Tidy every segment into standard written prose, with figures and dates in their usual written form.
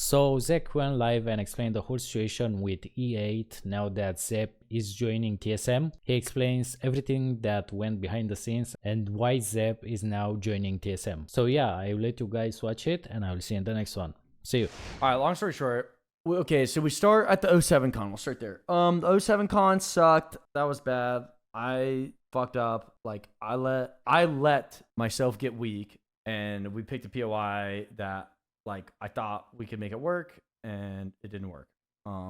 So Zach went live and explained the whole situation with E8 now that Zipp is joining TSM. He explains everything that went behind the scenes and why Zipp is now joining TSM. So yeah, I will let you guys watch it and I will see you in the next one. See you. All right, long story short. Okay, so we start at the 07 con. We'll start there. The 07 con sucked. That was bad. I fucked up. Like I let myself get weak, and we picked a POI that like I thought we could make it work, and it didn't work.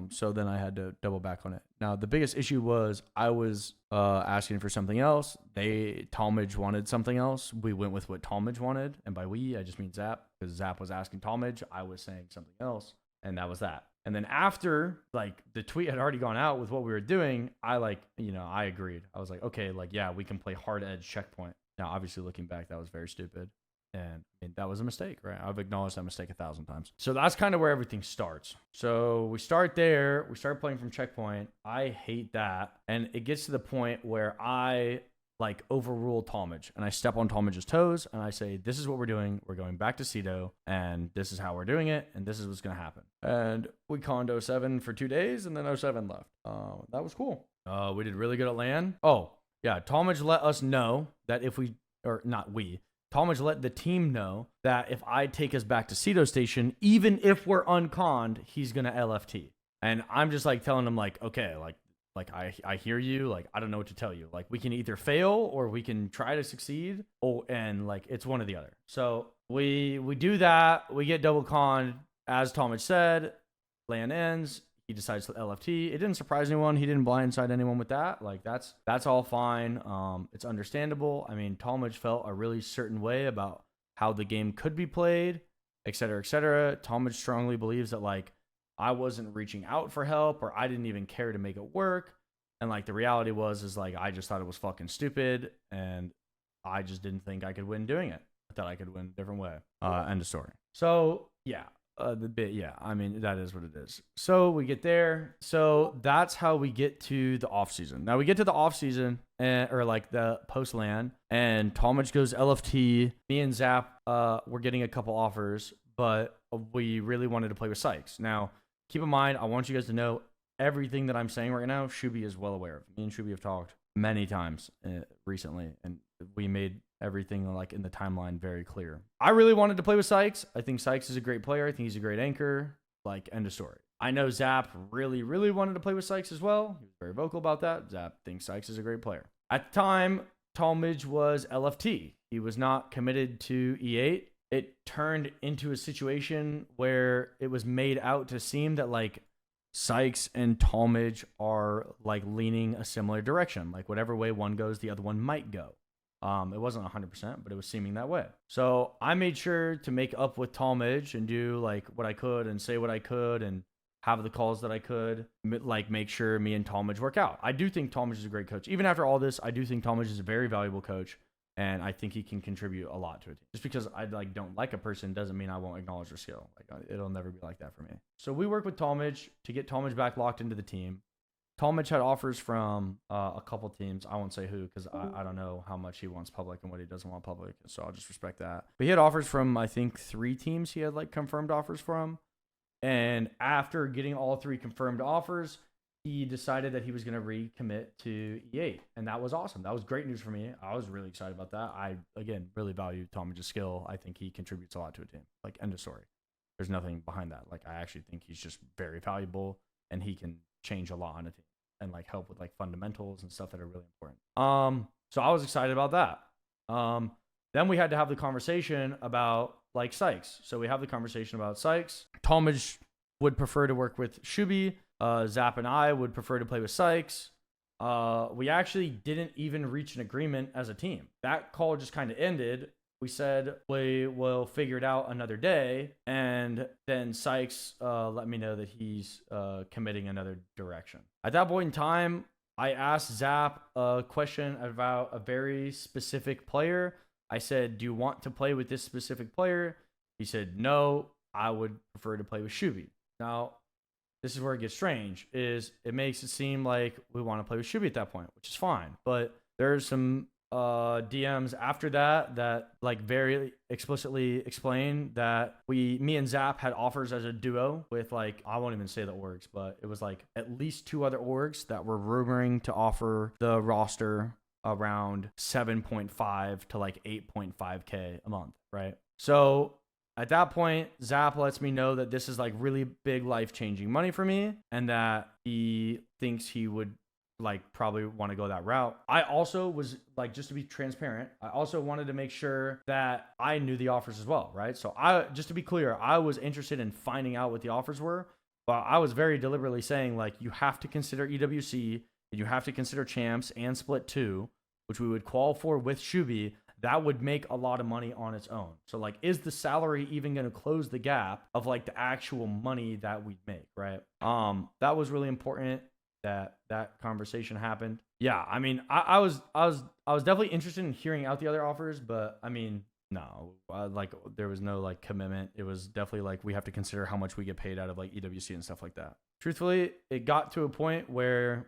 So then I had to double back on it. Now the biggest issue was I was asking for something else. Talmage wanted something else. We went with what Talmage wanted, and by we I just mean Zap, because Zap was asking Talmage. I was saying something else, and that was that. And then after like the tweet had already gone out with what we were doing, I agreed. I was like, okay, like yeah, we can play hard edge checkpoint. Now obviously looking back, that was very stupid. And that was a mistake, right? I've acknowledged that mistake 1,000 times. So that's kind of where everything starts. So we start there. We start playing from checkpoint. I hate that. And it gets to the point where I like overrule Talmage. And I step on Talmage's toes. And I say, this is what we're doing. We're going back to Cedo. And this is how we're doing it. And this is what's going to happen. And we conned 07 for 2 days. And then 07 left. That was cool. We did really good at LAN. Oh, yeah. Talmage let us know that if we, or not we, Talmage let the team know that if I take us back to Cedo Station, even if we're unconned, he's gonna LFT. And I'm just like telling him like, okay, like I hear you, like I don't know what to tell you. Like we can either fail or we can try to succeed. And like it's one or the other. So we do that. We get double conned, as Talmage said. LAN ends. He decides to LFT. It didn't surprise anyone. He didn't blindside anyone with that. Like that's all fine. It's understandable. I mean, Talmage felt a really certain way about how the game could be played, et cetera, et cetera. Talmage strongly believes that like I wasn't reaching out for help or I didn't even care to make it work. And like the reality is like I just thought it was fucking stupid and I just didn't think I could win doing it. I thought I could win a different way. End of story. So yeah. I mean, that is what it is. So we get there. So that's how we get to the off season. Now we get to the off season or like the post LAN, and Talmage goes LFT. Me and Zap, we're getting a couple offers, but we really wanted to play with Sykes. Now, keep in mind, I want you guys to know everything that I'm saying right now, Shubi is well aware of. Me and Shubi have talked many times recently, and we made everything like in the timeline very clear. I really wanted to play with Sykes. I think Sykes is a great player. I think he's a great anchor. Like, end of story. I know Zap really, really wanted to play with Sykes as well. He was very vocal about that. Zap thinks Sykes is a great player. At the time, Talmage was LFT. He was not committed to E8. It turned into a situation where it was made out to seem that like Sykes and Talmage are like leaning a similar direction. Like whatever way one goes, the other one might go. It wasn't 100%, but it was seeming that way. So I made sure to make up with Talmage and do like what I could and say what I could and have the calls that I could, like make sure me and Talmage work out. I do think Talmage is a great coach. Even after all this, I do think Talmage is a very valuable coach, and I think he can contribute a lot to it. Just because I like don't like a person doesn't mean I won't acknowledge their skill. Like it'll never be like that for me. So we work with Talmage to get Talmage back locked into the team. Talmage had offers from a couple teams. I won't say who because I don't know how much he wants public and what he doesn't want public. So I'll just respect that. But he had offers from, I think, 3 teams he had like confirmed offers from. And after getting all 3 confirmed offers, he decided that he was going to recommit to E8. And that was awesome. That was great news for me. I was really excited about that. I, again, really value Talmage's skill. I think he contributes a lot to a team. Like, end of story. There's nothing behind that. Like, I actually think he's just very valuable and he can change a lot on a team and like help with like fundamentals and stuff that are really important. So I was excited about that. Then we had to have the conversation about like Sykes. So we have the conversation about Sykes. Talmage would prefer to work with Shubi. Zap and I would prefer to play with Sykes. We actually didn't even reach an agreement as a team. That call just kind of ended. We said we will figure it out another day, and then Sykes let me know that he's committing another direction. At that point in time, I asked Zap a question about a very specific player. I said, do you want to play with this specific player? He said, no, I would prefer to play with Shubi. Now, this is where it gets strange, is it makes it seem like we want to play with Shubi at that point, which is fine. But there's some DMs after that like very explicitly explained that me and Zap had offers as a duo with like, I won't even say the orgs, but it was like at least 2 other orgs that were rumoring to offer the roster around 7.5 to like 8.5K a month, right? So at that point, Zap lets me know that this is like really big life-changing money for me and that he thinks he would like probably want to go that route. I also was like, just to be transparent, I also wanted to make sure that I knew the offers as well, right? So just to be clear, I was interested in finding out what the offers were, but I was very deliberately saying like, you have to consider EWC, and you have to consider champs and split 2, which we would qual for with Shubi. That would make a lot of money on its own. So like, is the salary even going to close the gap of like the actual money that we'd make, right? That was really important that conversation happened. Yeah, I mean, I was definitely interested in hearing out the other offers, but I mean, no, like there was no like commitment. It was definitely like, we have to consider how much we get paid out of like EWC and stuff like that. Truthfully, it got to a point where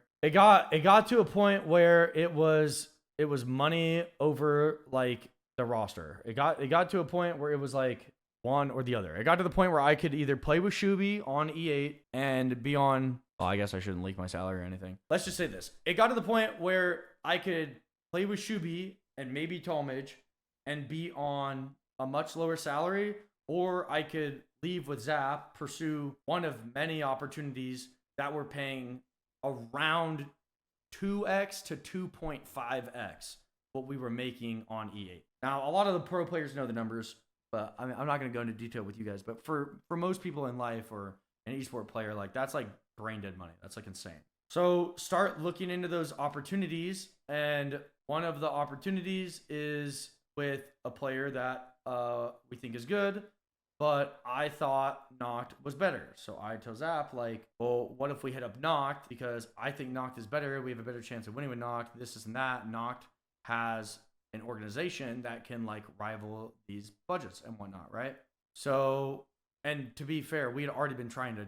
it was money over like the roster. It got to a point where it was like one or the other. It got to the point where I could either play with Shubi on E8 and be on, well, I guess I shouldn't leak my salary or anything. Let's just say this. It got to the point where I could play with Shubi and maybe Talmadge and be on a much lower salary, or I could leave with Zap, pursue one of many opportunities that were paying around 2x to 2.5x what we were making on E8. Now, a lot of the pro players know the numbers, but I mean, I'm not going to go into detail with you guys. But for most people in life or an esport player, like that's like brain dead money. That's like insane. So start looking into those opportunities, and one of the opportunities is with a player that we think is good, but I thought Noct was better. So I told Zap, like, well, what if we hit up Noct? Because I think Noct is better. We have a better chance of winning with Noct. This and that. Noct has an organization that can like rival these budgets and whatnot, right? So, and to be fair, we had already been trying to,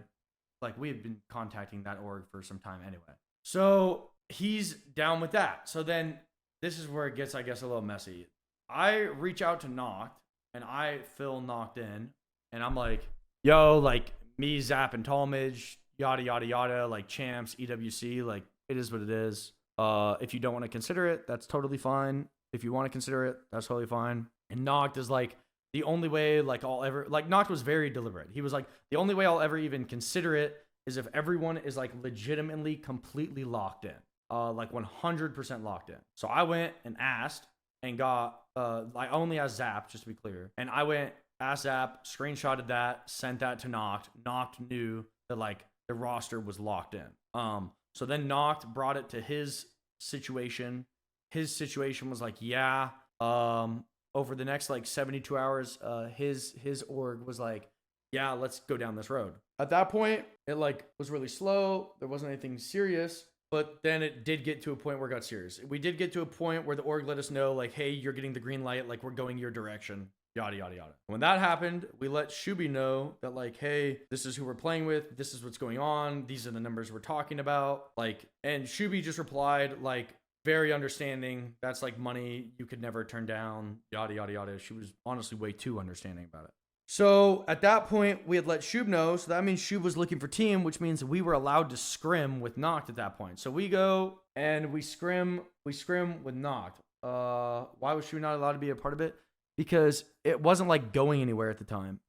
like, we had been contacting that org for some time anyway. So he's down with that. So then this is where it gets, I guess, a little messy. I reach out to Noct and I fill Noct in. And I'm like, yo, like me, Zap, and Talmadge, yada, yada, yada, like champs, EWC, like it is what it is. If you don't want to consider it, that's totally fine. If you want to consider it, that's totally fine. And Noct is like, the only way like I'll ever, like Noct was very deliberate. He was like, the only way I'll ever even consider it is if everyone is like legitimately completely locked in, like 100% locked in. So I went and asked and got, I only asked Zap, just to be clear. And I went, asked Zap, screenshotted that, sent that to Noct. Noct knew that like the roster was locked in. So then Noct brought it to his situation. His situation was like, yeah, over the next like 72 hours, his org was like, yeah, let's go down this road. At that point, it like was really slow. There wasn't anything serious, but then it did get to a point where it got serious. We did get to a point where the org let us know like, hey, you're getting the green light. Like we're going your direction. Yada, yada, yada. When that happened, we let Shubi know that like, hey, this is who we're playing with. This is what's going on. These are the numbers we're talking about. Like, and Shubi just replied like, very understanding. That's like money you could never turn down. Yada, yada, yada. She was honestly way too understanding about it. So at that point, we had let Shub know. So that means Shub was looking for team, which means we were allowed to scrim with Noct at that point. So we go and we scrim with Noct. Why was Shub not allowed to be a part of it? Because it wasn't like going anywhere at the time.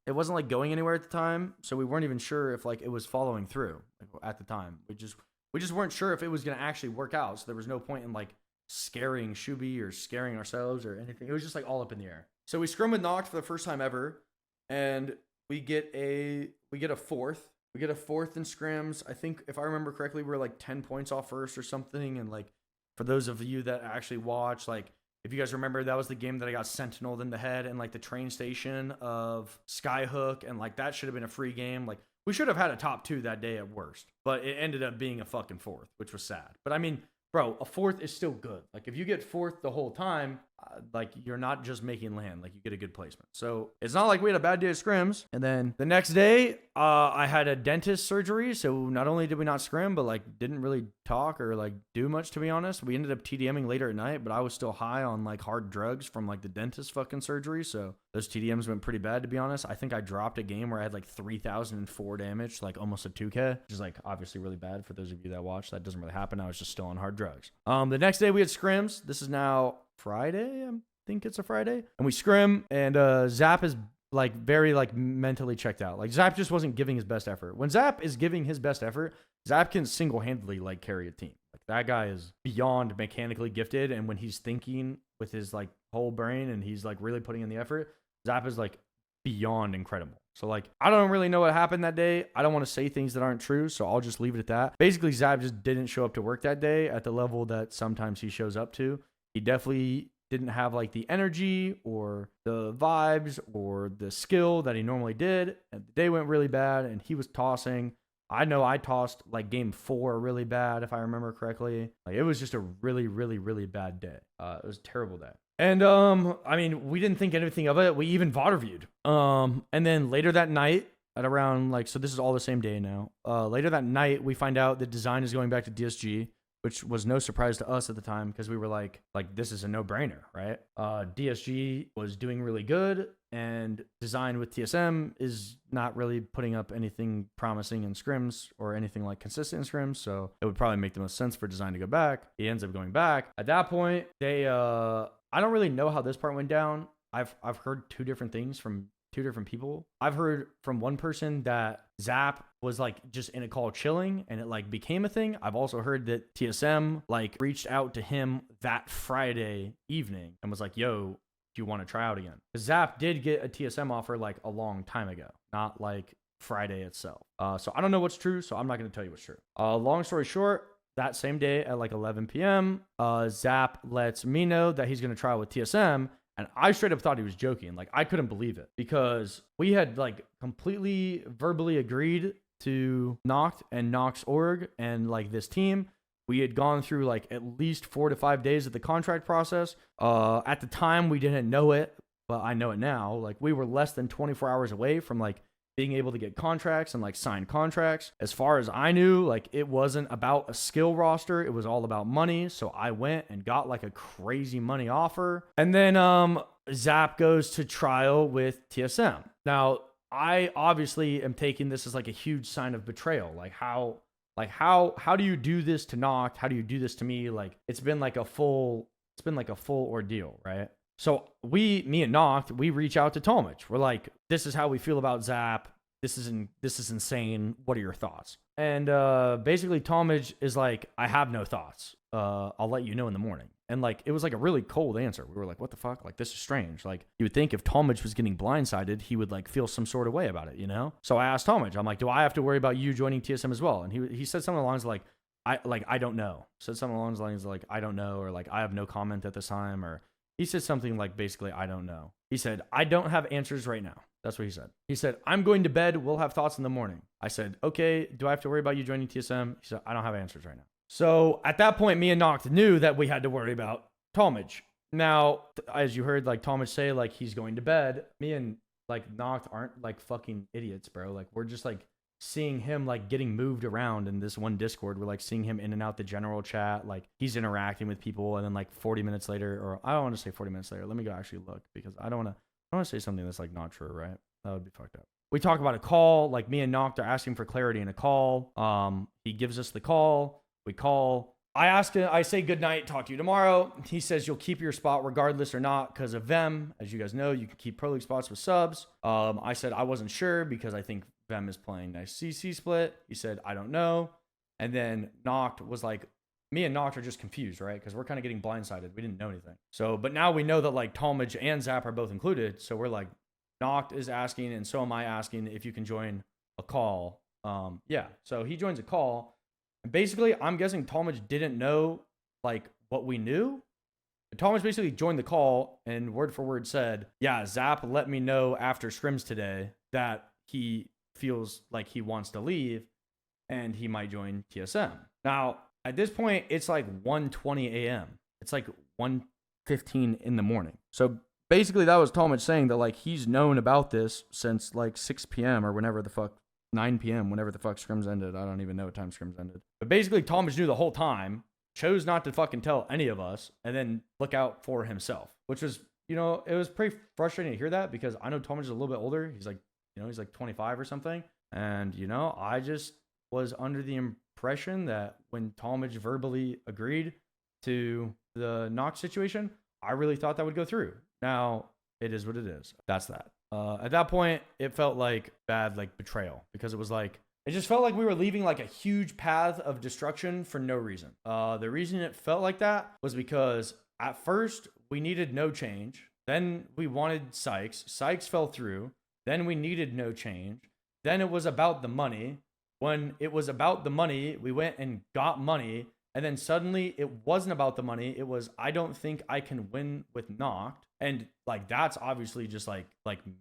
So we weren't even sure if like it was following through at the time. We just weren't sure if it was going to actually work out. So there was no point in like scaring Shubi or scaring ourselves or anything. It was just like all up in the air. So we scrim with Noct for the first time ever, and we get a fourth. We get a fourth in scrims. I think if I remember correctly, we were like 10 points off first or something. And like for those of you that actually watch, like if you guys remember, that was the game that I got sentineled in the head and like the train station of Skyhook, and like that should have been a free game. Like we should have had a top 2 that day at worst, but it ended up being a fucking fourth, which was sad. But I mean, bro, a fourth is still good. Like if you get fourth the whole time, like you're not just making land, like you get a good placement. So it's not like we had a bad day of scrims. And then the next day, I had a dentist surgery. So not only did we not scrim, but like didn't really talk or like do much, to be honest. We ended up TDMing later at night, but I was still high on like hard drugs from like the dentist fucking surgery. So those TDMs went pretty bad, to be honest. I think I dropped a game where I had like 3,004 damage, like almost a 2K, which is like obviously really bad for those of you that watch. That doesn't really happen. I was just still on hard drugs. The next day we had scrims. This is now Friday. I think it's a Friday. And we scrim, and Zap is like very like mentally checked out. Like Zap just wasn't giving his best effort. When Zap is giving his best effort, Zap can single-handedly like carry a team. Like that guy is beyond mechanically gifted, and when he's thinking with his like whole brain and he's like really putting in the effort, Zap is like beyond incredible. So like I don't really know what happened that day. I don't want to say things that aren't true, so I'll just leave it at that. Basically, Zap just didn't show up to work that day at the level that sometimes he shows up to. He definitely didn't have like the energy or the vibes or the skill that he normally did. And the day went really bad, and he was tossing. I know I tossed like game 4 really bad, if I remember correctly. Like it was just a really, really, really bad day. It was a terrible day. And I mean, we didn't think anything of it. We even VOD reviewed. And then later that night, at around like, so this is all the same day now. Later that night, we find out that design is going back to DSG, which was no surprise to us at the time because we were like this is a no-brainer, right? DSG was doing really good, and design with TSM is not really putting up anything promising in scrims or anything like consistent in scrims, so it would probably make the most sense for design to go back. He ends up going back. At that point, they I don't really know how this part went down. I've heard two different things from two different people. I've heard from one person that Zap was like just in a call chilling and it like became a thing. I've also heard that TSM like reached out to him that Friday evening and was like, yo, do you want to try out again? Zap did get a TSM offer like a long time ago, not like Friday itself. So I don't know what's true, so I'm not going to tell you what's true. Long story short, that same day at like 11 p.m., Zap lets me know that he's going to try with TSM. And I straight up thought he was joking. Like, I couldn't believe it because we had like completely verbally agreed to Noct and Nox org and like this team. We had gone through like at least 4 to 5 days of the contract process. At the time, we didn't know it, but I know it now. Like, we were less than 24 hours away from like being able to get contracts and like sign contracts. As far as I knew, like it wasn't about a skill roster. It was all about money. So I went and got like a crazy money offer. And then Zap goes to trial with TSM. Now, I obviously am taking this as like a huge sign of betrayal. How do you do this to Noct? How do you do this to me? Like it's been like a full ordeal, right? So me and Noct, we reach out to Talmadge. We're like, this is how we feel about Zap. This is insane. What are your thoughts? And basically Talmadge is like, I have no thoughts. I'll let you know in the morning. And like, it was like a really cold answer. We were like, what the fuck? Like, this is strange. Like, you would think if Talmadge was getting blindsided, he would like feel some sort of way about it, you know? So I asked Talmadge, I'm like, do I have to worry about you joining TSM as well? And he said something along the lines of like, I don't know. Said something along the lines of like, I don't know, or like, I have no comment at this time, or he said something like basically, I don't know. He said, I don't have answers right now. That's what he said. He said, I'm going to bed. We'll have thoughts in the morning. I said, okay, do I have to worry about you joining TSM? He said, I don't have answers right now. So at that point, me and Noct knew that we had to worry about Talmadge. Now, as you heard, like Talmadge say, like he's going to bed. Me and like Noct aren't like fucking idiots, bro. Like we're just like seeing him like getting moved around in this one Discord. We're like seeing him in and out the general chat. Like he's interacting with people, and then like 40 minutes later, or I don't want to say 40 minutes later. Let me go actually look because I don't want to say something that's like not true, right? That would be fucked up. We talk about a call. Like me and Noct are asking for clarity in a call. He gives us the call. We call. I say good night, talk to you tomorrow. He says you'll keep your spot regardless or not because of Vem. As you guys know, you can keep Pro League spots with subs. I said I wasn't sure because I think Vem is playing nice CC split. He said, I don't know. And then Noct was like, me and Noct are just confused, right? Because we're kind of getting blindsided. We didn't know anything. So, but now we know that like Talmadge and Zap are both included. So we're like, Noct is asking, and so am I asking if you can join a call. Yeah. So he joins a call. And basically, I'm guessing Talmadge didn't know like what we knew. Talmadge basically joined the call and word for word said, yeah, Zap let me know after scrims today that he feels like he wants to leave and he might join TSM. Now, at this point, it's like 1:20 a.m. It's like 8:15 in the morning. So basically that was Talmadge saying that like he's known about this since like 6 p.m. or whenever the fuck, 9 p.m., whenever the fuck scrims ended. I don't even know what time scrims ended. But basically Talmadge knew the whole time, chose not to fucking tell any of us, and then look out for himself, which was, you know, it was pretty frustrating to hear that because I know Talmadge is a little bit older. He's like, you know, he's like 25 or something. And, you know, I just was under the impression that when Talmadge verbally agreed to the Knox situation, I really thought that would go through. Now, it is what it is. That's that. At that point, it felt like bad, like betrayal, because it was like, it just felt like we were leaving like a huge path of destruction for no reason. The reason it felt like that was because at first we needed no change. Then we wanted Sykes. Sykes fell through. Then we needed no change. Then it was about the money. When it was about the money, we went and got money. And then suddenly it wasn't about the money. It was, I don't think I can win with Knocked. And like, that's obviously just like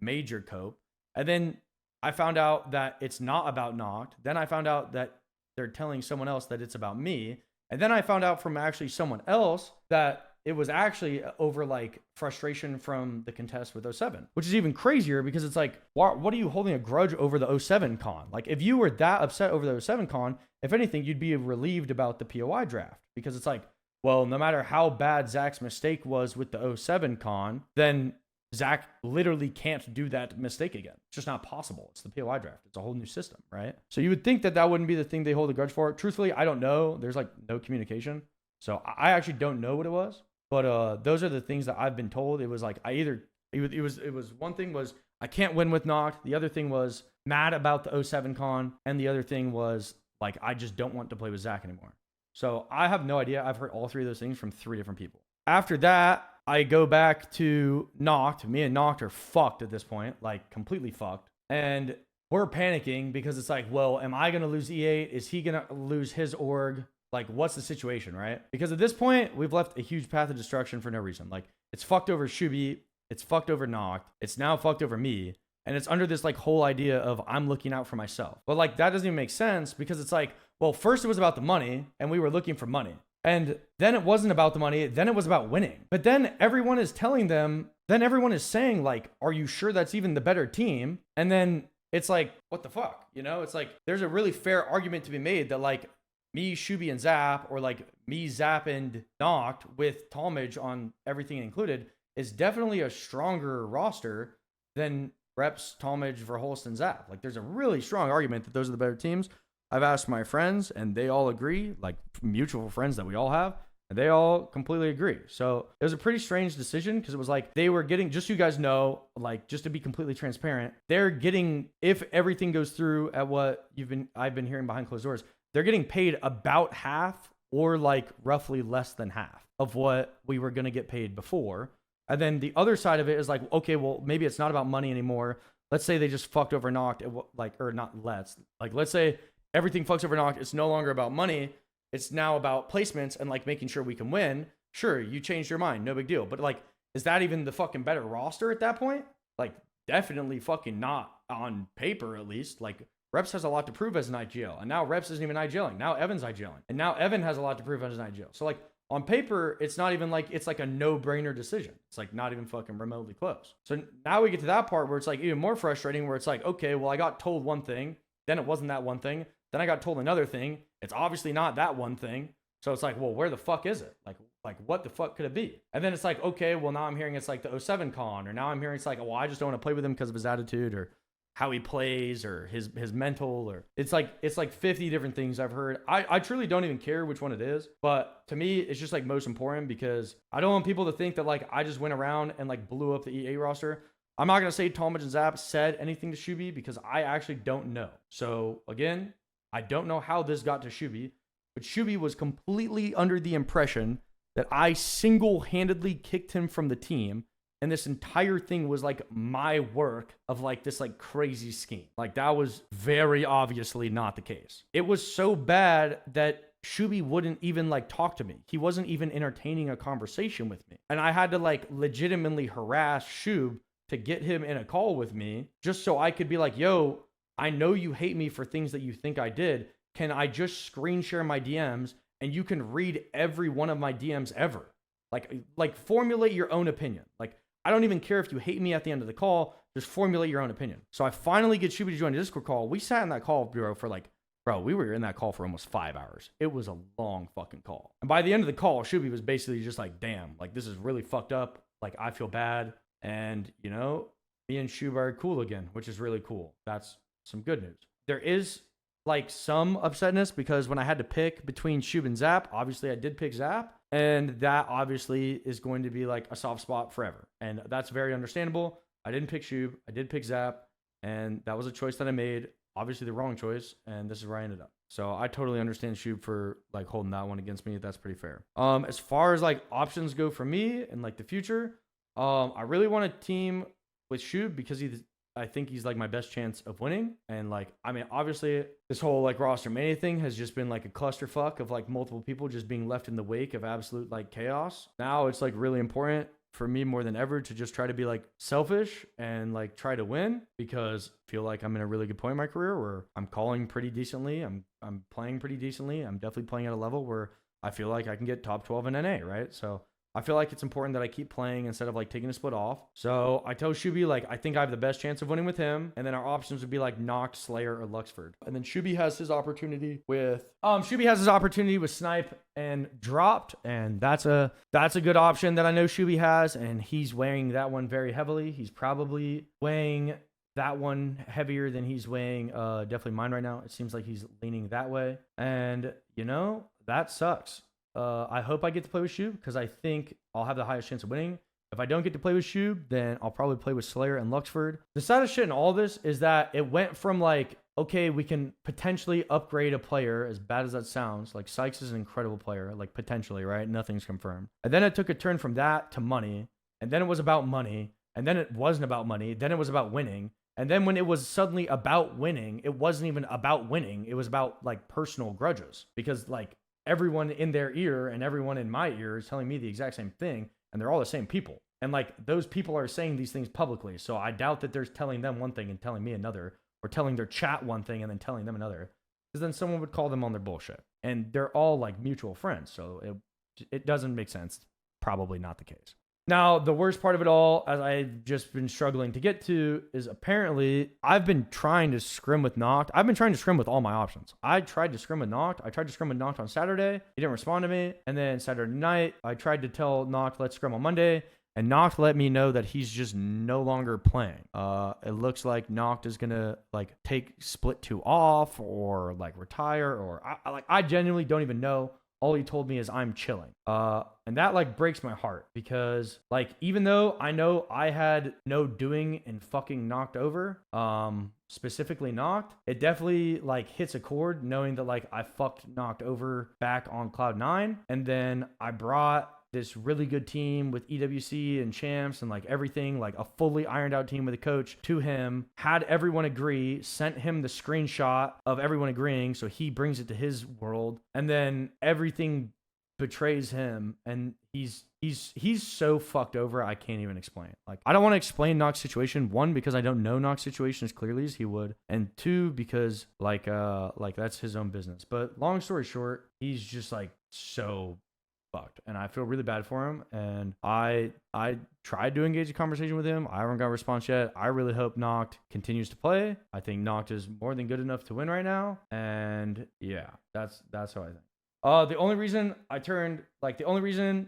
major cope. And then I found out that it's not about Knocked. Then I found out that they're telling someone else that it's about me. And then I found out from actually someone else that it was actually over like frustration from the contest with 07, which is even crazier because it's like, what are you holding a grudge over the 07 con? Like if you were that upset over the 07 con, if anything, you'd be relieved about the POI draft because it's like, well, no matter how bad Zach's mistake was with the 07 con, then Zach literally can't do that mistake again. It's just not possible. It's the POI draft. It's a whole new system, right? So you would think that that wouldn't be the thing they hold a grudge for. Truthfully, I don't know. There's like no communication. So I actually don't know what it was. But those are the things that I've been told. It was like it was one thing was I can't win with Knocked. The other thing was mad about the 07 con. And the other thing was like I just don't want to play with Zach anymore. So I have no idea. I've heard all three of those things from 3 different people. After that, I go back to Knocked. Me and Knocked are fucked at this point, like completely fucked. And we're panicking because it's like, well, am I going to lose E8? Is he going to lose his org? Like, what's the situation, right? Because at this point, we've left a huge path of destruction for no reason. Like, it's fucked over Shubi. It's fucked over Knocked. It's now fucked over me. And it's under this, like, whole idea of I'm looking out for myself. But, like, that doesn't even make sense because it's like, well, first it was about the money, and we were looking for money. And then it wasn't about the money. Then it was about winning. But then everyone is telling them, then everyone is saying, like, are you sure that's even the better team? And then it's like, what the fuck? You know, it's like, there's a really fair argument to be made that, like, me, Shubi, and Zap, or like me, Zap, and Knocked with Talmadge on everything included, is definitely a stronger roster than Reps, Talmadge, Verholst, and Zap. Like, there's a really strong argument that those are the better teams. I've asked my friends, and they all agree, like mutual friends that we all have, and they all completely agree. So it was a pretty strange decision because it was like they were getting, just so you guys know, like just to be completely transparent, they're getting, if everything goes through at what I've been hearing behind closed doors, they're getting paid about half or like roughly less than half of what we were going to get paid before. And then the other side of it is like, okay, well, maybe it's not about money anymore. Let's say they just fucked over Knocked, let's say everything fucks over Knocked. It's no longer about money. It's now about placements and like making sure we can win. Sure, you changed your mind. No big deal. But like, is that even the fucking better roster at that point? Like, definitely fucking not on paper, at least. Like, Reps has a lot to prove as an IGL, and now Reps isn't even IGLing. Now Evan's IGLing, and now Evan has a lot to prove as an IGL. So like on paper, it's not even like it's like a no-brainer decision. It's like not even fucking remotely close. So now we get to that part where it's like even more frustrating, where it's like, okay, well I got told one thing, then it wasn't that one thing, then I got told another thing. It's obviously not that one thing. So it's like, well, where the fuck is it? Like what the fuck could it be? And then it's like, okay, well now I'm hearing it's like the 07 con, or now I'm hearing it's like, well I just don't want to play with him because of his attitude, or how he plays, or his mental, or it's like 50 different things I've heard. I truly don't even care which one it is, but to me it's just like most important because I don't want people to think that like I just went around and like blew up the EA roster. I'm not going to say Talmadge and Zap said anything to Shubi because I actually don't know. So again, I don't know how this got to Shubi, but Shubi was completely under the impression that I single-handedly kicked him from the team. And this entire thing was like my work of like this like crazy scheme. Like that was very obviously not the case. It was so bad that Shubi wouldn't even like talk to me. He wasn't even entertaining a conversation with me. And I had to like legitimately harass Shub to get him in a call with me just so I could be like, yo, I know you hate me for things that you think I did. Can I just screen share my DMs and you can read every one of my DMs ever? Like formulate your own opinion. Like, I don't even care if you hate me at the end of the call. Just formulate your own opinion. So I finally get Shuby to join the Discord call. We sat in that call, bro, we were in that call for almost 5 hours. It was a long fucking call. And by the end of the call, Shuby was basically just like, damn, like, this is really fucked up. Like, I feel bad. And, you know, me and Shuby are cool again, which is really cool. That's some good news. There is like some upsetness because when I had to pick between Shuby and Zap, obviously I did pick Zap. And that obviously is going to be like a soft spot forever. And that's very understandable. I didn't pick Shub. I did pick Zap. And that was a choice that I made. Obviously the wrong choice. And this is where I ended up. So I totally understand Shub for like holding that one against me. That's pretty fair. As far as like options go for me and like the future, I really want to team with Shub because I think he's like my best chance of winning. And like, I mean, obviously this whole like roster mania thing has just been like a clusterfuck of like multiple people just being left in the wake of absolute like chaos. Now it's like really important for me more than ever to just try to be like selfish and like try to win because I feel like I'm in a really good point in my career where I'm calling pretty decently. I'm playing pretty decently. I'm definitely playing at a level where I feel like I can get top 12 in NA, right? So I feel like it's important that I keep playing instead of like taking a split off. So I tell Shuby, like, I think I have the best chance of winning with him. And then our options would be like Noct, Slayer, or Luxford. And then Shuby has his opportunity with Snipe and Dropped. And that's a good option that I know Shuby has. And he's weighing that one very heavily. He's probably weighing that one heavier than he's weighing definitely mine right now. It seems like he's leaning that way. And, you know, that sucks. I hope I get to play with Shub because I think I'll have the highest chance of winning. If I don't get to play with Shub, then I'll probably play with Slayer and Luxford. The saddest shit in all this is that it went from like, okay, we can potentially upgrade a player, as bad as that sounds. Like, Sykes is an incredible player, like potentially, right? Nothing's confirmed. And then it took a turn from that to money. And then it was about money. And then it wasn't about money. Then it was about winning. And then when it was suddenly about winning, it wasn't even about winning. It was about like personal grudges because like, everyone in their ear and everyone in my ear is telling me the exact same thing. And they're all the same people. And like those people are saying these things publicly. So I doubt that they're telling them one thing and telling me another, or telling their chat one thing and then telling them another. Because then someone would call them on their bullshit. And they're all like mutual friends. So it doesn't make sense. Probably not the case. Now, the worst part of it all, as I've just been struggling to get to, is apparently I've been trying to scrim with Noct. I've been trying to scrim with all my options. I tried to scrim with Noct. I tried to scrim with Noct on Saturday. He didn't respond to me. And then Saturday night, I tried to tell Noct, let's scrim on Monday. And Noct let me know that he's just no longer playing. It looks like Noct is going to like take split 2 off or like retire. Or I genuinely don't even know. All he told me is I'm chilling. And that like breaks my heart because like, even though I know I had no doing in fucking Knocked over, specifically Knocked, it definitely like hits a chord knowing that like I fucked Knocked over back on Cloud9. And then I brought this really good team with EWC and champs and like everything, like a fully ironed out team with a coach to him, had everyone agree, sent him the screenshot of everyone agreeing. So he brings it to his world and then everything betrays him. And he's so fucked over. I can't even explain it. Like, I don't want to explain Nox's situation. 1, because I don't know Nox's situation as clearly as he would. And 2, because like that's his own business. But long story short, he's just like so fucked, and I feel really bad for him. And I tried to engage a conversation with him. I haven't got a response yet. I really hope Noct continues to play. I think Noct is more than good enough to win right now. And yeah, that's how I think. The only reason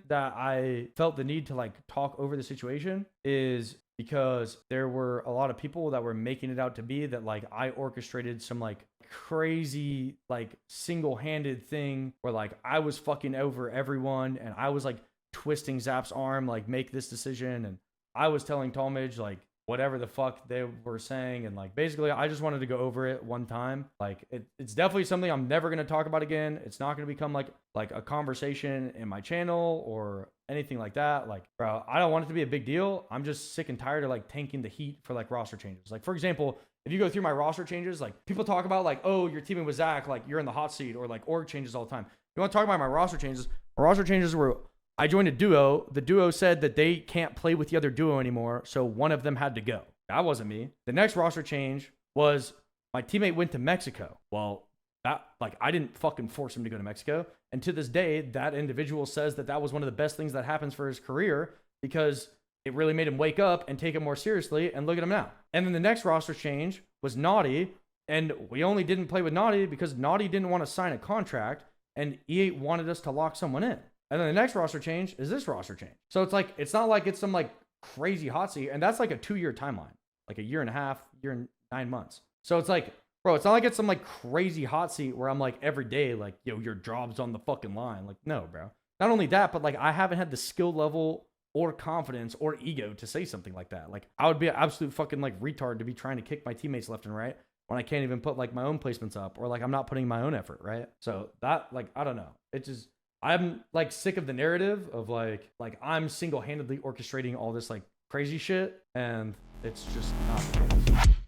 that I felt the need to like talk over the situation is because there were a lot of people that were making it out to be that like I orchestrated some like crazy like single-handed thing where like I was fucking over everyone and I was like twisting Zap's arm like make this decision, and I was telling Talmage like whatever the fuck they were saying, and like basically I just wanted to go over it one time. Like it's definitely something I'm never going to talk about again. It's not going to become like a conversation in my channel or anything like that. Like, bro, I don't want it to be a big deal. I'm just sick and tired of like tanking the heat for like roster changes. Like, for example, if you go through my roster changes, like people talk about like, oh, you're teaming with Zach, like you're in the hot seat, or like org changes all the time. You want to talk about my roster changes? My roster changes were I joined a duo. The duo said that they can't play with the other duo anymore, so one of them had to go. That wasn't me. The next roster change was my teammate went to Mexico. Well, that, like, I didn't fucking force him to go to Mexico. And to this day, that individual says that that was one of the best things that happens for his career because it really made him wake up and take it more seriously. And look at him now. And then the next roster change was Naughty. And we only didn't play with Naughty because Naughty didn't want to sign a contract and E8 wanted us to lock someone in. And then the next roster change is this roster change. So it's like, it's not like it's some like crazy hot seat. And that's like a 2-year timeline, like a year and a half, year and 9 months. So it's like, bro, it's not like it's some like crazy hot seat where I'm like every day, like, yo, your job's on the fucking line. Like, no, bro. Not only that, but like I haven't had the skill level or confidence or ego to say something like that. Like I would be an absolute fucking like retard to be trying to kick my teammates left and right when I can't even put like my own placements up or like I'm not putting my own effort, right? So that, like, I don't know. It just, I'm like sick of the narrative of like I'm single-handedly orchestrating all this like crazy shit, and it's just not the case.